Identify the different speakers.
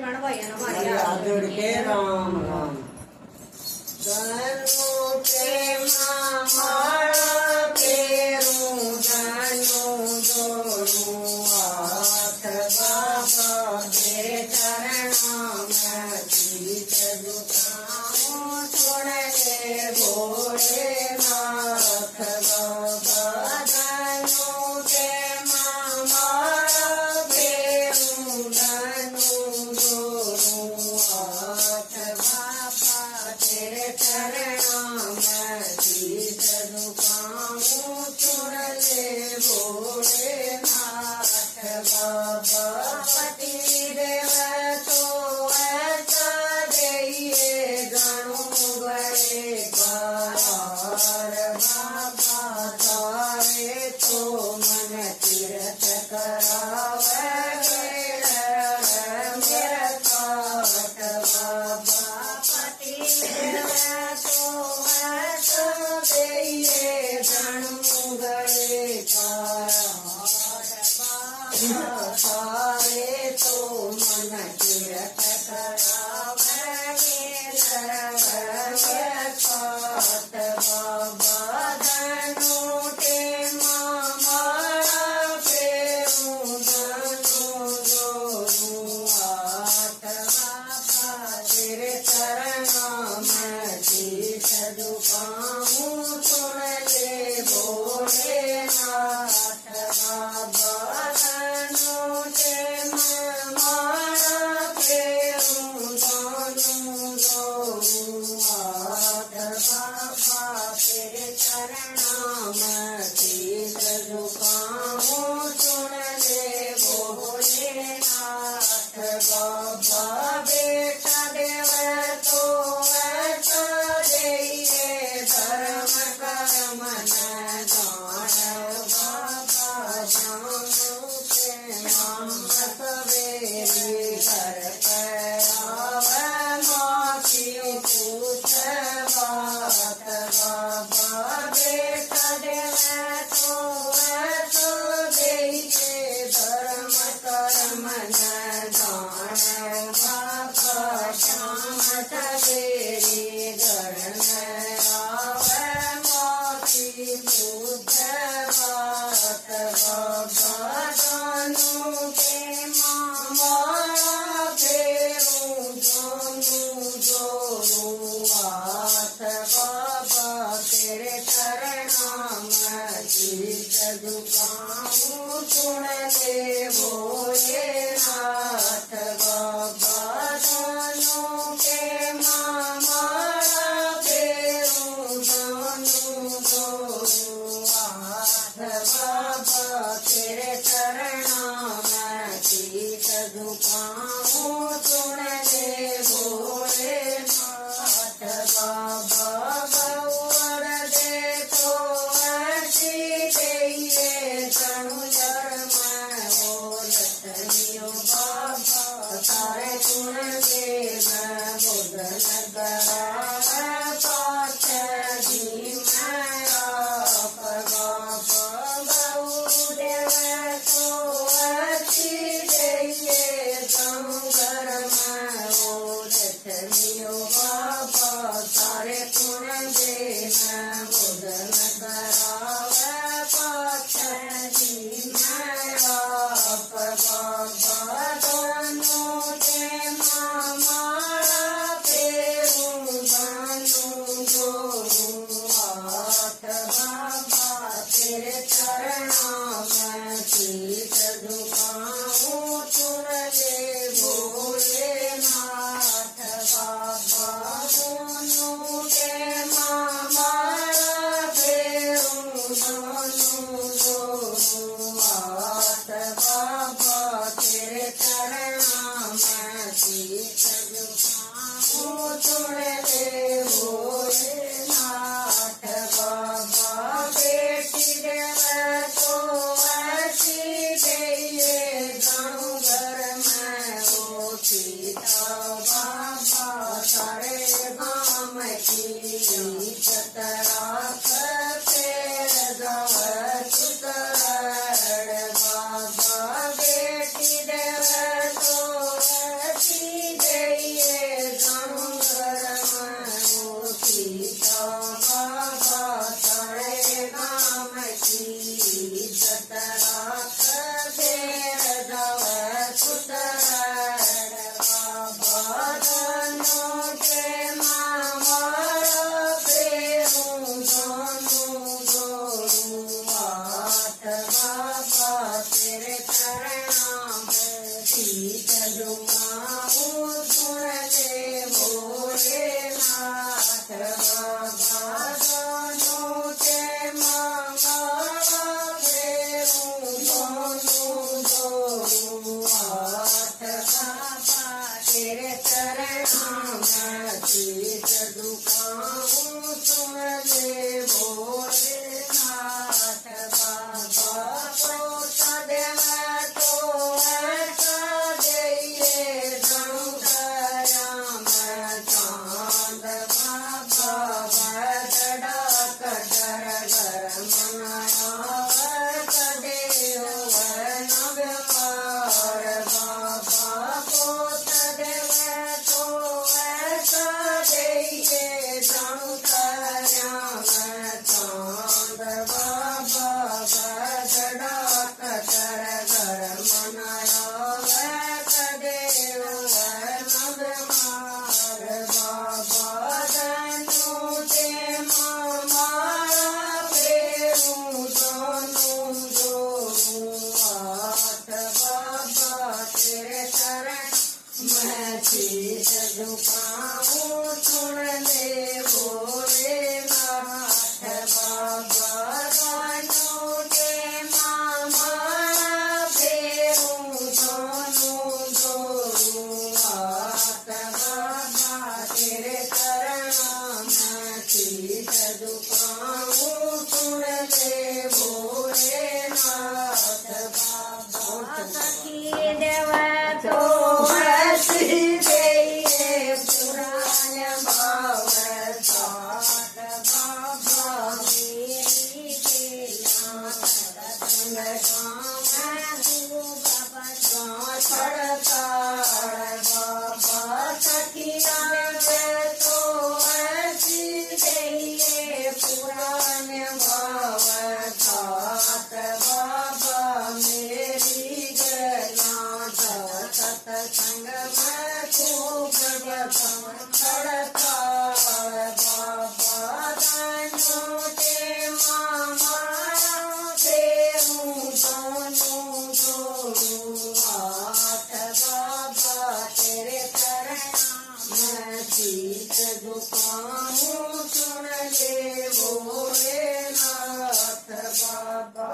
Speaker 1: करण भाई हमारे
Speaker 2: जुड़ के राम राम धनु के मामाड़ा पेरू धनु जोड़ू हाथ बाबा के चरणों में शीत झुकाऊं सुन ले भोलेनाथ बाबा धनु के मामाड़ा पेरू धनु जोड़ू हाथ बाबा तेरे चरणों में शीत झुकाऊं सुन ले भोलेनाथ बाबा पति देव तो ऐसा देइए गणु बड़े पार बाबा तारे तो मन तीर्थ करावे मेरा पाठ बाबा पति देव तो ऐसा देइए गणु बड़े पार सारे तो मन तीर्थ करावे पाठ बाबा धनु के मामाड़ा पेरू धनु जोड़ू हाथ बाबा तेरे चरणों में शीश झुकाऊं सुन ले भोलेनाथ बाबा धनु के मामाड़ा पेरू धनु जोड़ू हाथ बाबा तेरे चरणों में शीश झुकाऊं सुन ले भोलेनाथ बाबा बेटा देव तो ऐसा देइए धर्म कर्म न जान बाबा जानू के नाम सवेरे घर पर आवे मासी पूछ बात बाबा बेटा देव तो ऐसा देइए धर्म कर्म न जान बाबा श्याम सवेरे घर में आवे मासी पूछ बात बाबा जानू के मामाड़ा पेरू धनु जोड़ू हाथ बाबा तेरे चरणों में शीश झुकाऊं सुन ले भोलेनाथ बाबा धनु के मामाड़ा पेरू धनु जोड़ू हाथ बाबा तेरे चरणों में शीश झुकाऊं सुन ले भोलेनाथ बाबा गौर दे तो ऐसी देइए तनु जन्म बोलत नियो बाबा तारे गुण दे मैं बोधन करावे पाठ जी मैं आप बाबा गौ देव तो ऐसी देइए तनु जन्म बोलत नियो बाबा तारे गुण दे मैं बोधन करावे पाठ जी मैं आप बाबा धनु के तेरे चरणों में शीश झुकाऊं सुन ले भोलेनाथ बाबा को सदैव तो ऐसा दइए धनु दया में चांद बाबा बजड़ा कटर घर मनाया कदेव नग मार बाबा को सदैव तो ऐसा दइए धनु दया में चांद बाबा बजड़ा कटर घर मनाया कदेव नग मार बाबा धनु ते मारा फेरूं दोनों जोड़ूं हाथ बाबा तेरे चरण मैं शीश झुकाऊं सुन ले भोलेनाथ बाबा धनु ते मारा फेरूं दोनों जोड़ूं हाथ बाबा तेरे चरणों में शीश झुकाऊं सुन ले भोलेनाथ बाबा सखी देव तो ऐसी दइए पुराण भाव साथ बाबा मेरी बेला सत्संग छड़ता बाबा सखिया तो ऐसी दइए पुराण भाव साथ बाबा मेरी गला सत्संग में खूब छड़ता बाबा धनु ते मारा फेरूं दोनों जोड़ूं हाथ बाबा तेरे चरण मैं शीश झुकाऊं सुन ले भोलेनाथ बाबा।